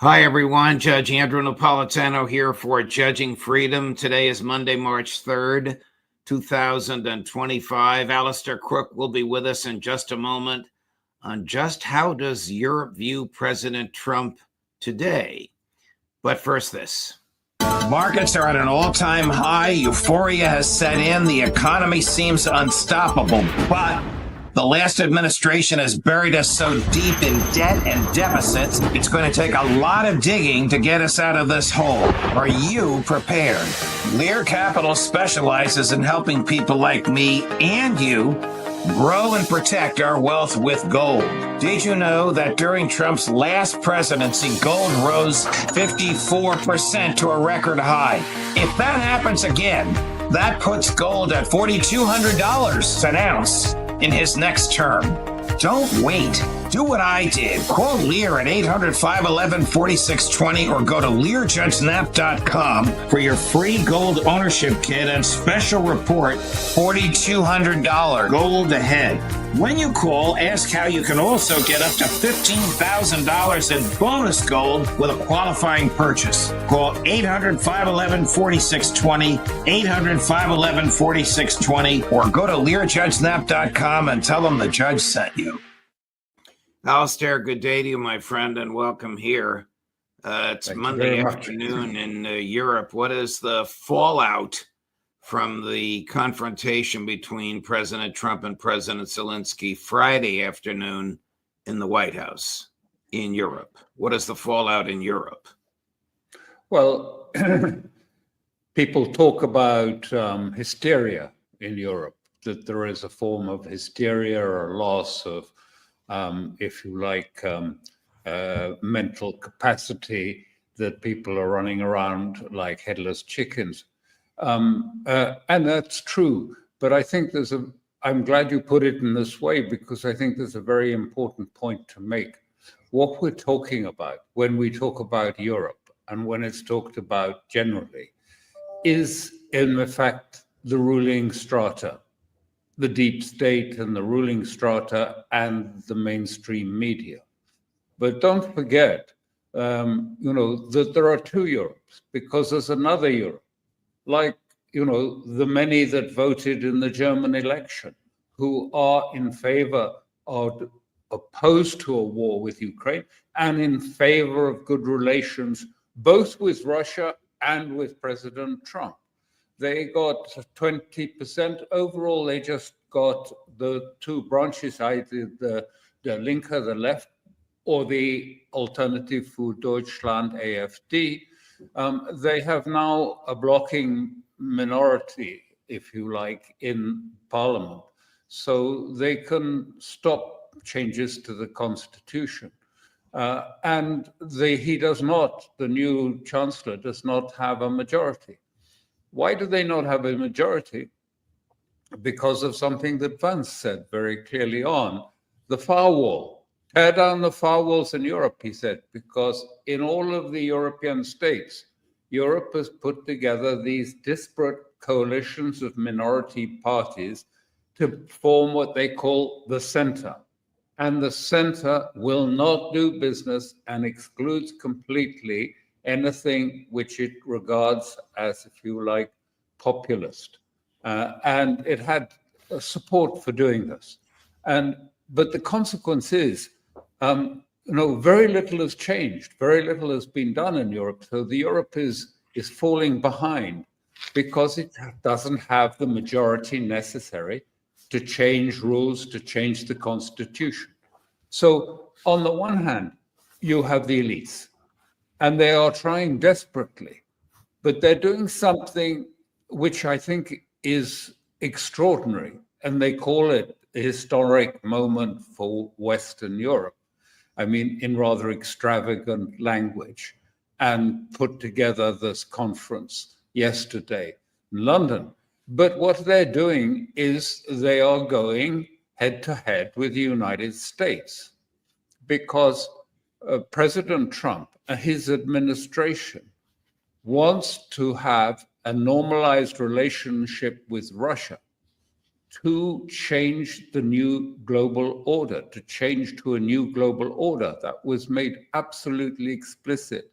Hi, everyone. Judge Andrew Napolitano here for Judging Freedom. Today is Monday, March 3rd, 2025. Alastair Crooke will be with us in just a moment on just how does Europe view President Trump today. But first, this. Markets are at an all-time high. Euphoria has set in. The economy seems unstoppable, but the last administration has buried us so deep in debt and deficits, it's going to take a lot of digging to get us out of this hole. Are you prepared? Lear Capital specializes in helping people like me and you grow and protect our wealth with gold. Did you know that during Trump's last presidency, gold rose 54% to a record high? If that happens again, that puts gold at $4,200 an ounce in his next term. Don't wait. Do what I did. Call Lear at 800-511-4620 or go to LearJudgeNap.com for your free gold ownership kit and special report, $4,200 gold ahead. When you call, ask how you can also get up to $15,000 in bonus gold with a qualifying purchase. Call 800-511-4620, 800-511-4620, or go to LearJudgeNap.com and tell them the judge sent you. Alastair, good day to you, my friend, and welcome here. It's Thank Monday afternoon in Europe. What is the fallout from the confrontation between President Trump and President Zelensky Friday afternoon in the White House in Europe? What is the fallout in Europe? Well, people talk about hysteria in Europe, that there is a form of hysteria or loss of, if you like, mental capacity, that people are running around like headless chickens. And that's true. But I think I'm glad you put it in this way, because I think there's a very important point to make. What we're talking about when we talk about Europe and when it's talked about generally is, in fact, the ruling strata, the deep state and the ruling strata and the mainstream media. But don't forget, that there are two Europes, because there's another Europe, like, the many that voted in the German election, who are in favor of, opposed to a war with Ukraine and in favor of good relations, both with Russia and with President Trump. They got 20%. Overall, they just got the two branches, either the Linke, the left, or the Alternative für Deutschland, AfD. They have now a blocking minority, if you like, in parliament. So they can stop changes to the constitution. And he does not, the new chancellor does not have a majority. Why do they not have a majority? Because of something that Vance said very clearly on, the firewall. Tear down the firewalls in Europe, he said, because in all of the European states, Europe has put together these disparate coalitions of minority parties to form what they call the center. And the center will not do business and excludes completely anything which it regards as, if you like, populist. And it had support for doing this. But the consequence is, very little has changed. Very little has been done in Europe. So the Europe is falling behind because it doesn't have the majority necessary to change rules, to change the constitution. So on the one hand, you have the elites, and they are trying desperately, but they're doing something which I think is extraordinary, and they call it a historic moment for Western Europe. I mean, in rather extravagant language, and put together this conference yesterday in London. But what they're doing is they are going head to head with the United States, because President Trump and his administration wants to have a normalized relationship with Russia. to change the new global order, to change to a new global order. That was made absolutely explicit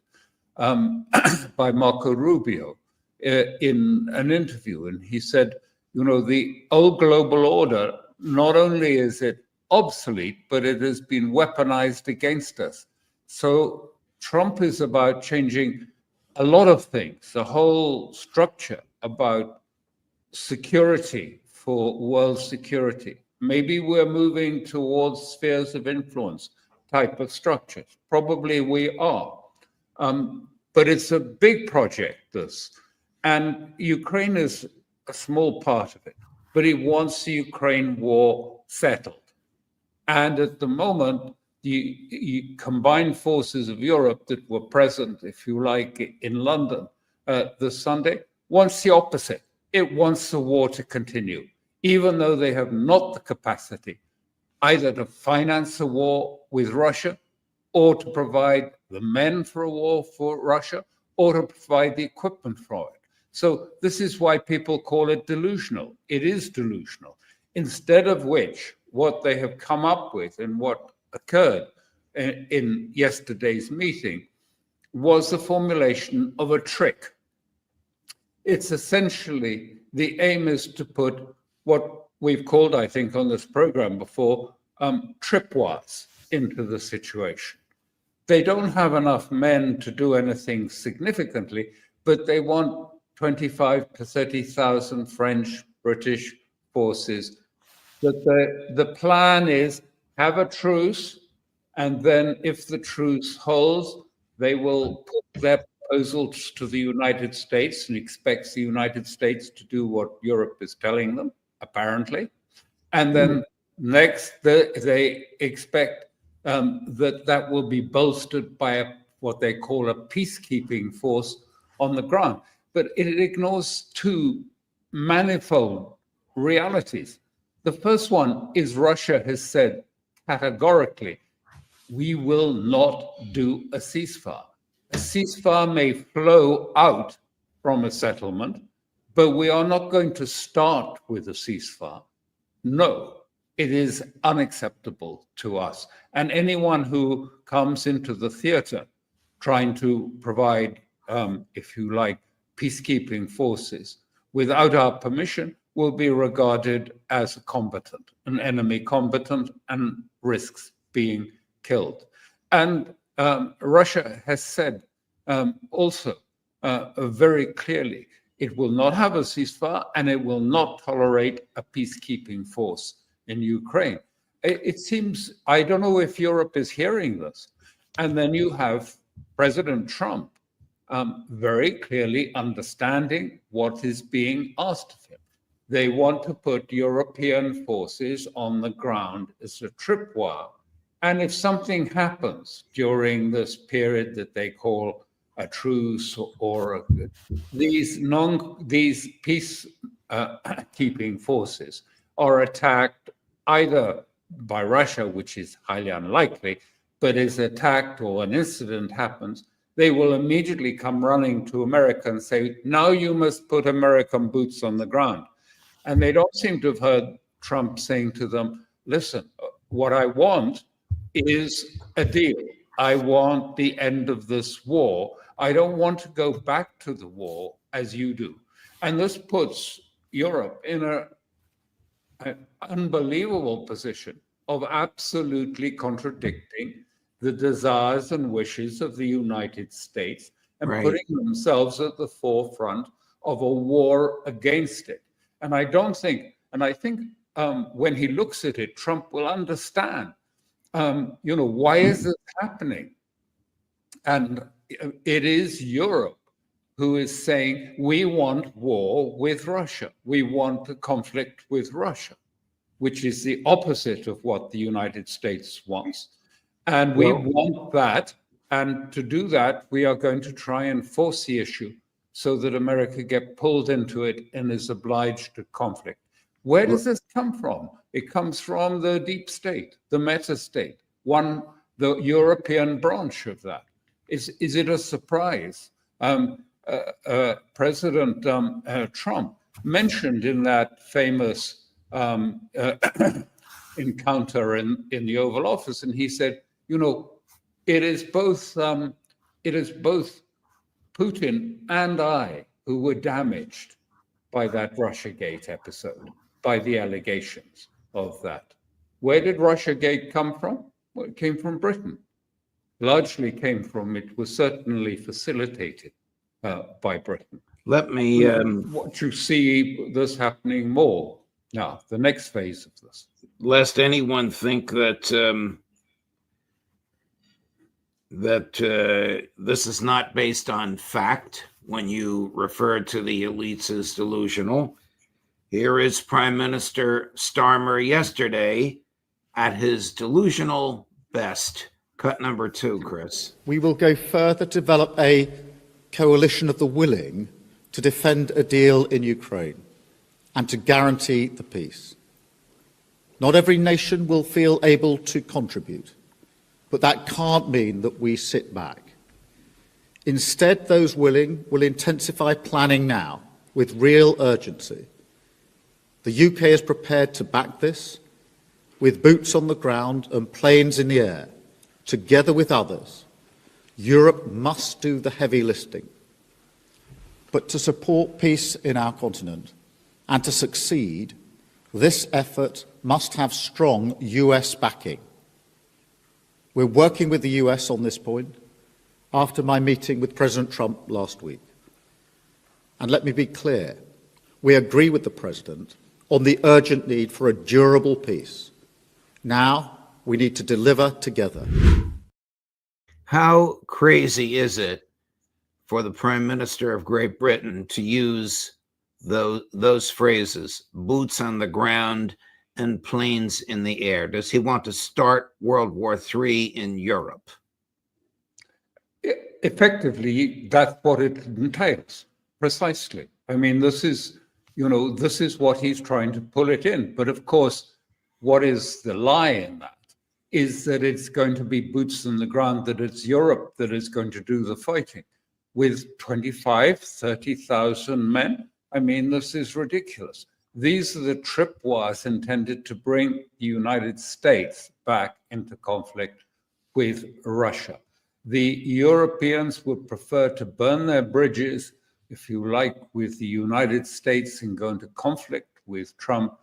by Marco Rubio in an interview. And he said, you know, the old global order, not only is it obsolete, but it has been weaponized against us. So Trump is about changing a lot of things, the whole structure about security for world security. Maybe we're moving towards spheres of influence type of structures. Probably we are. But it's a big project, this. And Ukraine is a small part of it. But he wants the Ukraine war settled. And at the moment, the combined forces of Europe that were present, if you like, in London this Sunday, wants the opposite. It wants the war to continue, even though they have not the capacity either to finance a war with Russia or to provide the men for a war for Russia or to provide the equipment for it. So this is why people call it delusional. It is delusional. Instead of which, what they have come up with and what occurred in yesterday's meeting was the formulation of a trick. It's essentially, the aim is to put what we've called, I think, on this program before, tripwires into the situation. They don't have enough men to do anything significantly, but they want 25 to 30,000 French, British forces. That the plan is have a truce, and then if the truce holds, they will put their proposals to the United States and expects the United States to do what Europe is telling them, apparently. And then next, they expect that will be bolstered by what they call a peacekeeping force on the ground. But it ignores two manifold realities. The first one is Russia has said categorically, we will not do a ceasefire. A ceasefire may flow out from a settlement, but we are not going to start with a ceasefire. No, it is unacceptable to us. And anyone who comes into the theater trying to provide, if you like, peacekeeping forces without our permission will be regarded as a combatant, an enemy combatant, and risks being killed. And Russia has said also very clearly, it will not have a ceasefire and it will not tolerate a peacekeeping force in Ukraine. It seems, I don't know if Europe is hearing this. And then you have President Trump very clearly understanding what is being asked of him. They want to put European forces on the ground as a tripwire. And if something happens during this period that they call a truce or these peacekeeping forces are attacked either by Russia, which is highly unlikely, but is attacked or an incident happens, they will immediately come running to America and say, now you must put American boots on the ground. And they don't seem to have heard Trump saying to them, listen, what I want is a deal. I want the end of this war. I don't want to go back to the war as you do. And this puts Europe in an unbelievable position of absolutely contradicting the desires and wishes of the United States and putting themselves at the forefront of a war against it. And I think when he looks at it, Trump will understand, why is this happening? And it is Europe who is saying, we want war with Russia. We want a conflict with Russia, which is the opposite of what the United States wants. And we want that. And to do that, we are going to try and force the issue so that America get pulled into it and is obliged to conflict. Where does this come from? It comes from the deep state, the meta state, the European branch of that. Is it a surprise? President Trump mentioned in that famous encounter in the Oval Office, and he said, it is both Putin and I who were damaged by that Russiagate episode, by the allegations of that. Where did Russiagate come from? Well, it came from Britain. Largely it was certainly facilitated by Britain. Let me. What you see this happening more now, the next phase of this. Lest anyone think that this is not based on fact when you refer to the elites as delusional. Here is Prime Minister Starmer yesterday at his delusional best. Cut number 2, Chris. We will go further to develop a coalition of the willing to defend a deal in Ukraine and to guarantee the peace. Not every nation will feel able to contribute, but that can't mean that we sit back. Instead, those willing will intensify planning now with real urgency. The UK is prepared to back this with boots on the ground and planes in the air. Together with others, Europe must do the heavy lifting. But to support peace in our continent and to succeed, this effort must have strong US backing. We're working with the US on this point after my meeting with President Trump last week. And let me be clear, we agree with the President on the urgent need for a durable peace. Now we need to deliver together. How crazy is it for the Prime Minister of Great Britain to use those phrases, boots on the ground and planes in the air? Does he want to start World War III in Europe? Effectively, that's what it entails, precisely. I mean, this is what he's trying to pull it in. But of course, what is the lie in that is that it's going to be boots on the ground, that it's Europe that is going to do the fighting with 25, 30,000 men. I mean, this is ridiculous. These are the tripwires intended to bring the United States back into conflict with Russia. The Europeans would prefer to burn their bridges, if you like, with the United States and go into conflict with Trump,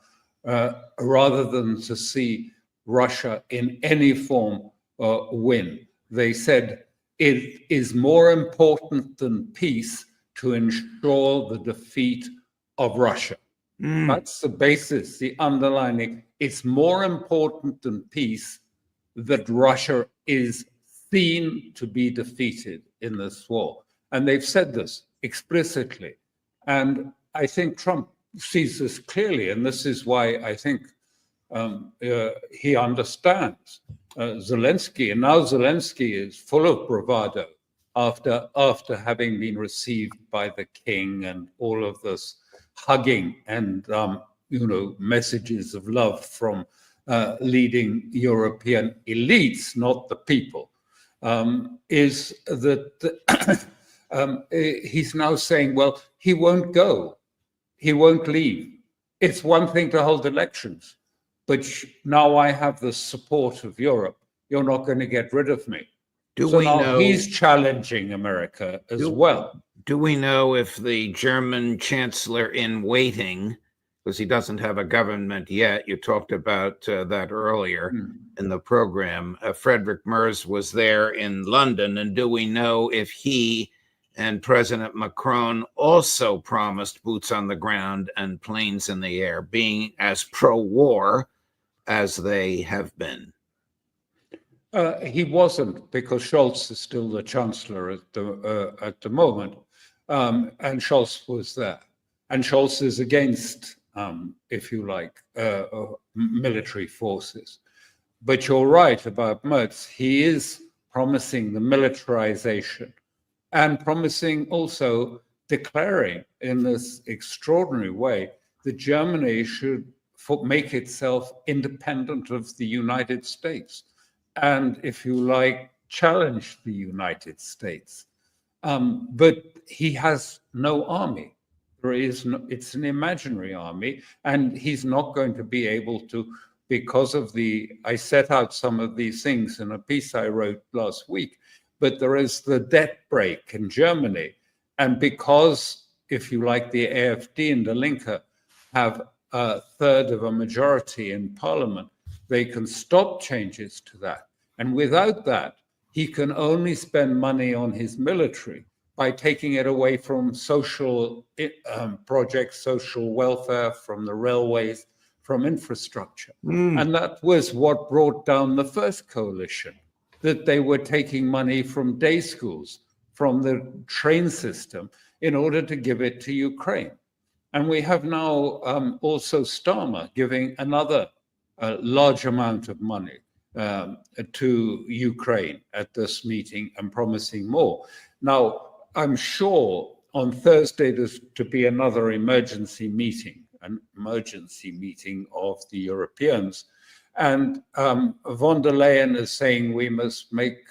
rather than to see Russia in any form win. They said it is more important than peace to ensure the defeat of Russia. That's the basis, the underlining. It's more important than peace that Russia is seen to be defeated in this war. And they've said this explicitly. And I think Trump sees this clearly. And this is why I think he understands Zelensky. And now Zelensky is full of bravado after having been received by the king and all of this hugging and messages of love from leading European elites, not the people, is that he's now saying, well, he won't go, he won't leave. It's one thing to hold elections, but now I have the support of Europe. You're not going to get rid of me. So now he's challenging America as well. Do we know if the German chancellor in waiting, because he doesn't have a government yet, you talked about that earlier in the program, Friedrich Merz was there in London, and do we know if he and President Macron also promised boots on the ground and planes in the air, being as pro-war as they have been? He wasn't, because Scholz is still the chancellor at the moment, and Scholz was there. And Scholz is against, if you like, military forces. But you're right about Merz. He is promising the militarization and promising also declaring in this extraordinary way that Germany should make itself independent of the United States. And if you like, challenge the United States. But he has no army. There is no, it's an imaginary army, and he's not going to be able to, because of I set out some of these things in a piece I wrote last week, but there is the debt break in Germany. And because, if you like, the AfD and the Linke have a third of a majority in parliament, they can stop changes to that. And without that, he can only spend money on his military by taking it away from social projects, social welfare, from the railways, from infrastructure. And that was what brought down the first coalition, that they were taking money from day schools, from the train system, in order to give it to Ukraine. And we have now also Starmer giving another large amount of money to Ukraine at this meeting and promising more. Now, I'm sure on Thursday there's to be another emergency meeting of the Europeans. And von der Leyen is saying we must make,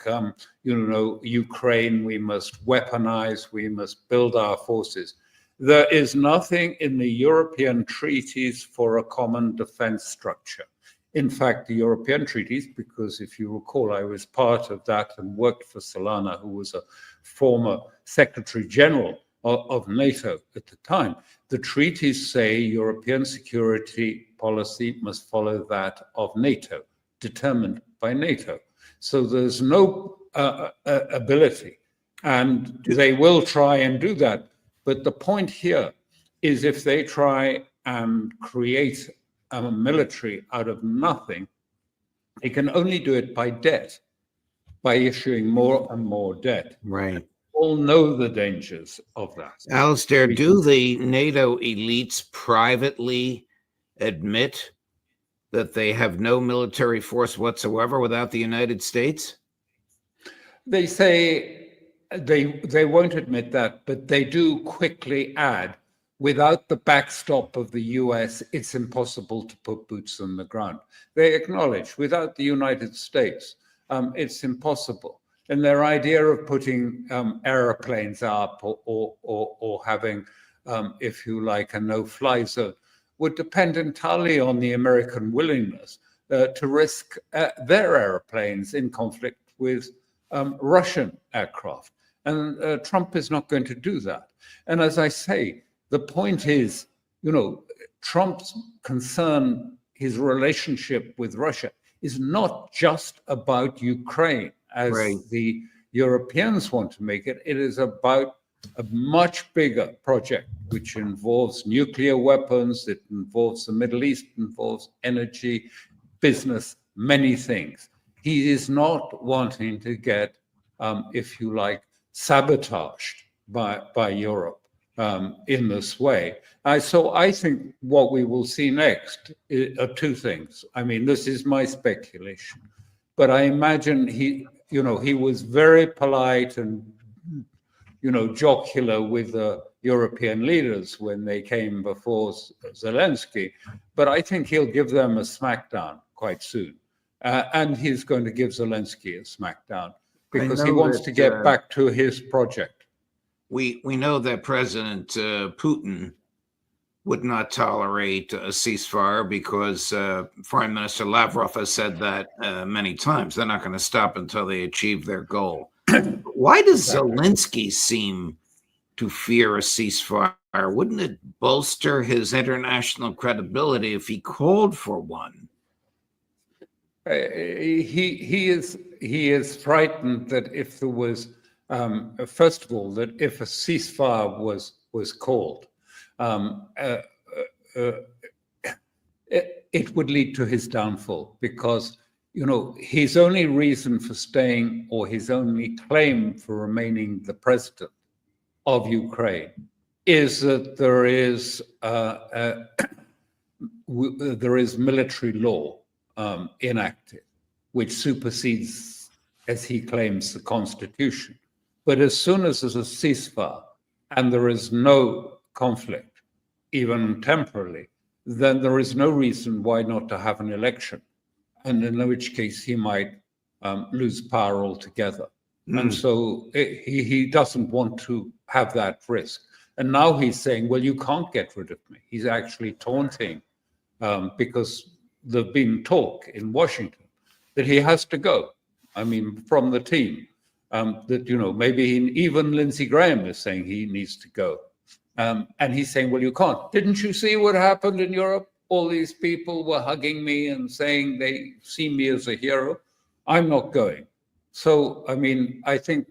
Ukraine, we must weaponize, we must build our forces. There is nothing in the European treaties for a common defense structure. In fact, the European treaties, because if you recall, I was part of that and worked for Solana, who was a former Secretary General of NATO at the time. The treaties say European security policy must follow that of NATO, determined by NATO. So there's no ability, and they will try and do that. But the point here is if they try and create a military out of nothing, they can only do it by debt, by issuing more and more debt. Right. All know the dangers of that. Alistair, do the NATO elites privately admit that they have no military force whatsoever without the United States? They say they won't admit that, but they do quickly add, without the backstop of the US, it's impossible to put boots on the ground. They acknowledge, without the United States, it's impossible. And their idea of putting airplanes up or having, if you like, a no-fly zone would depend entirely on the American willingness to risk their airplanes in conflict with Russian aircraft. And Trump is not going to do that. And as I say, the point is, Trump's concern, his relationship with Russia, is not just about Ukraine, as the Europeans want to make it. It is about a much bigger project, which involves nuclear weapons, it involves the Middle East, involves energy, business, many things. He is not wanting to get, if you like, sabotaged by Europe in this way. So I think what we will see next are two things. I mean, this is my speculation, but I imagine he was very polite and, jocular with the European leaders when they came before Zelensky, but I think he'll give them a smackdown quite soon. And he's going to give Zelensky a smackdown because he wants to get back to his project. We know that President Putin would not tolerate a ceasefire because Foreign Minister Lavrov has said that many times. They're not going to stop until they achieve their goal. Why does Zelensky seem to fear a ceasefire? Wouldn't it bolster his international credibility if he called for one? He is frightened that if there was, first of all, that if a ceasefire was called, it would lead to his downfall because, his only reason for staying or his only claim for remaining the president of Ukraine is that there is military law enacted, which supersedes, as he claims, the Constitution. But as soon as there's a ceasefire and there is no conflict, even temporarily, then there is no reason why not to have an election, and in which case he might lose power altogether. And so he doesn't want to have that risk. And now he's saying, well, you can't get rid of me. He's actually taunting because there's been talk in Washington that he has to go. I mean, from the team, that, maybe even Lindsey Graham is saying he needs to go. And he's saying, well, you can't. Didn't you see what happened in Europe? All these people were hugging me and saying they see me as a hero. I'm not going. So, I mean, I think,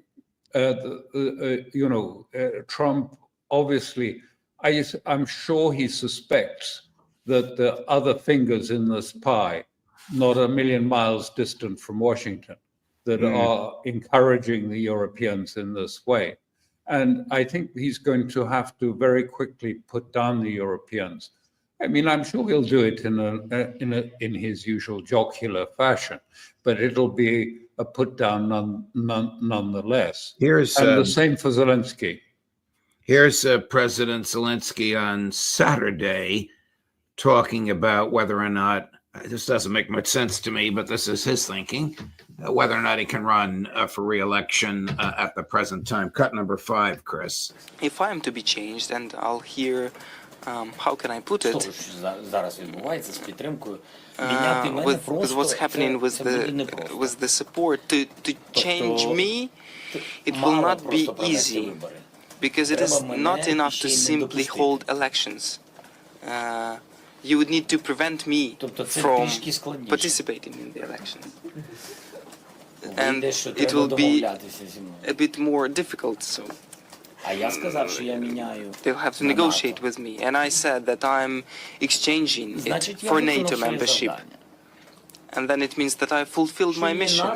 Trump, obviously, I'm sure he suspects that the other fingers in this pie, not a million miles distant from Washington, that are encouraging the Europeans in this way. And I think he's going to have to very quickly put down the Europeans. I mean, I'm sure he'll do it in his usual jocular fashion, but it'll be a put down nonetheless. And the same for Zelensky. Here's President Zelensky on Saturday talking about whether or not, this doesn't make much sense to me, but this is his thinking, whether or not he can run for re-election at the present time. Cut number 5, Chris. If I am to be changed, and I'll hear, how can I put it? With what's happening with the support, to change me, it will not be easy, because it is not enough to simply hold elections. You would need to prevent me from participating in the elections. And it will be a bit more difficult, so they'll have to negotiate with me. And I said that I'm exchanging it for NATO membership. And then it means that I fulfilled my mission.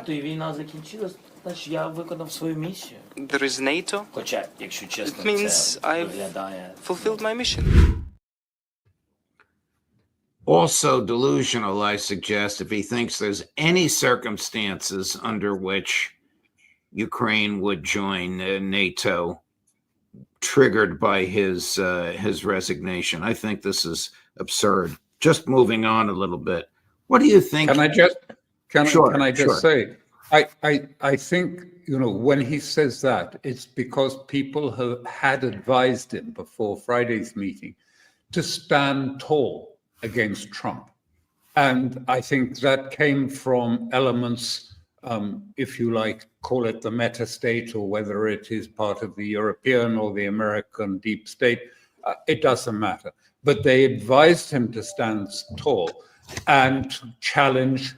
There is NATO. It means I've fulfilled my mission. Also delusional, I suggest, if he thinks there's any circumstances under which Ukraine would join NATO triggered by his resignation. I think this is absurd. Just moving on a little bit. What do you think? Can I just say, I think, when he says that, it's because people had advised him before Friday's meeting to stand tall against Trump. And I think that came from elements, if you like, call it the meta state, or whether it is part of the European or the American deep state, it doesn't matter. But they advised him to stand tall and challenge.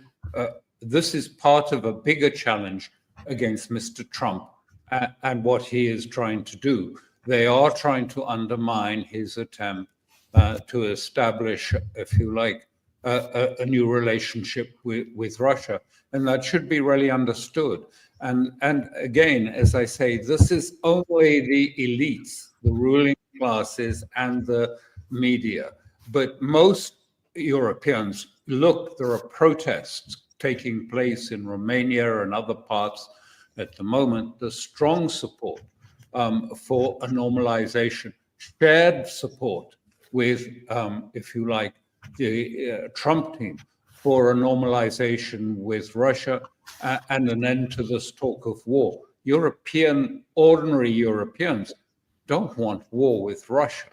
This is part of a bigger challenge against Mr. Trump and what he is trying to do. They are trying to undermine his attempt to establish, if you like, a new relationship with Russia. And that should be really understood. And again, as I say, this is only the elites, the ruling classes and the media. But most Europeans look, there are protests taking place in Romania and other parts at the moment. There's strong support for a normalization, shared support with, if you like, the Trump team for a normalization with Russia and an end to this talk of war. Ordinary Europeans don't want war with Russia.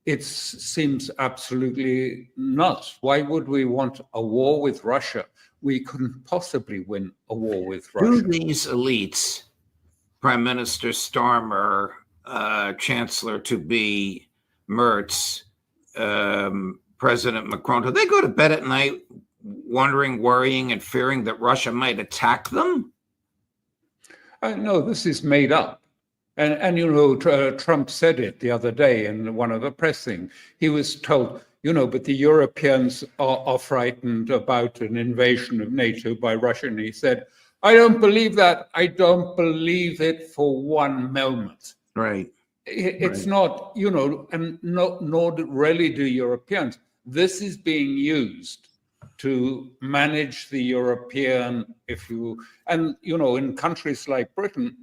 It seems absolutely nuts. Why would we want a war with Russia? We couldn't possibly win a war with Russia. Do these elites, Prime Minister Starmer, Chancellor-to-be Merz, President Macron, do they go to bed at night wondering, worrying, and fearing that Russia might attack them? No, this is made up. And Trump said it the other day in one of the press things. He was told, but the Europeans are frightened about an invasion of NATO by Russia. And he said, I don't believe that. I don't believe it for one moment. Right. It's not, and nor really do Europeans. This is being used to manage the European, in countries like Britain,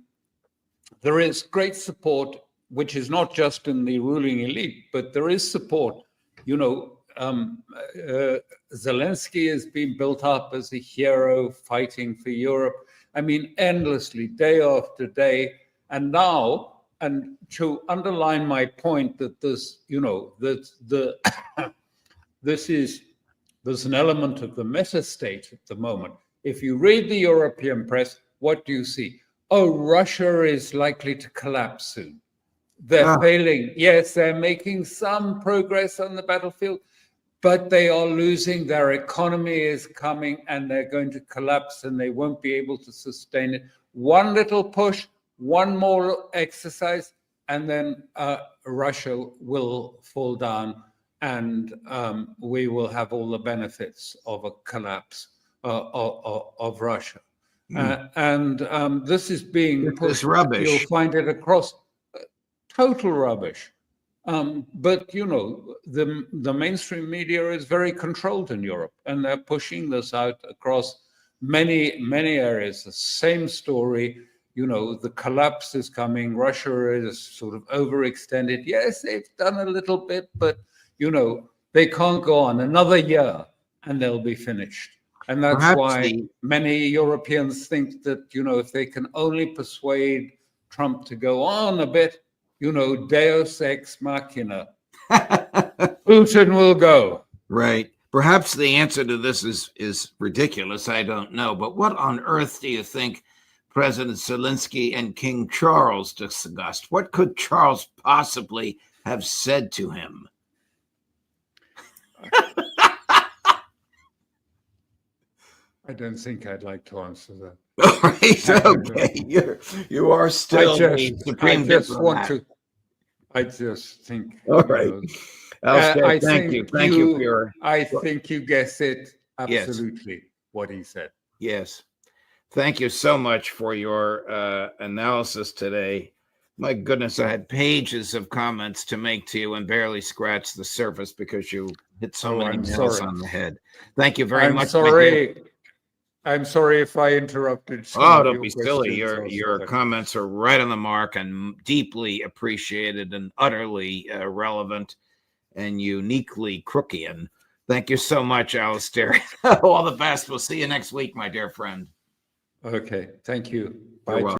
there is great support, which is not just in the ruling elite, but there is support. Zelensky has been built up as a hero fighting for Europe. I mean, endlessly, day after day. And now and to underline my point that this, there's an element of the meta-state at the moment. If you read the European press, what do you see? Oh, Russia is likely to collapse soon. They're failing. Yes, they're making some progress on the battlefield, but they are losing. Their economy is coming and they're going to collapse and they won't be able to sustain it. One little push, one more exercise, and then Russia will fall down, and we will have all the benefits of a collapse of Russia. This is being pushed. Rubbish. You'll find it across. Total rubbish. But the mainstream media is very controlled in Europe, and they're pushing this out across many areas. The same story. The collapse is coming. Russia is sort of overextended. Yes, they've done a little bit, but they can't go on another year and they'll be finished. And that's why many Europeans think that if they can only persuade Trump to go on a bit, Deus ex machina, Putin will go. Right. Perhaps the answer to this is ridiculous. I don't know. But what on earth do you think President Zelensky and King Charles discussed? What could Charles possibly have said to him? I don't think I'd like to answer that. All right. Okay. You are still the supreme diplomat. I just think. All right. Alastair, thank you. Thank you for your. I think you guess it absolutely what he said. Yes. Thank you so much for your analysis today. My goodness, I had pages of comments to make to you and barely scratched the surface because you hit so many nails on the head. Thank you very much. I'm sorry if I interrupted. Don't be silly. Your comments are right on the mark and deeply appreciated and utterly relevant and uniquely Crookian. Thank you so much, Alastair. All the best. We'll see you next week, my dear friend. Okay. Thank you. Bye.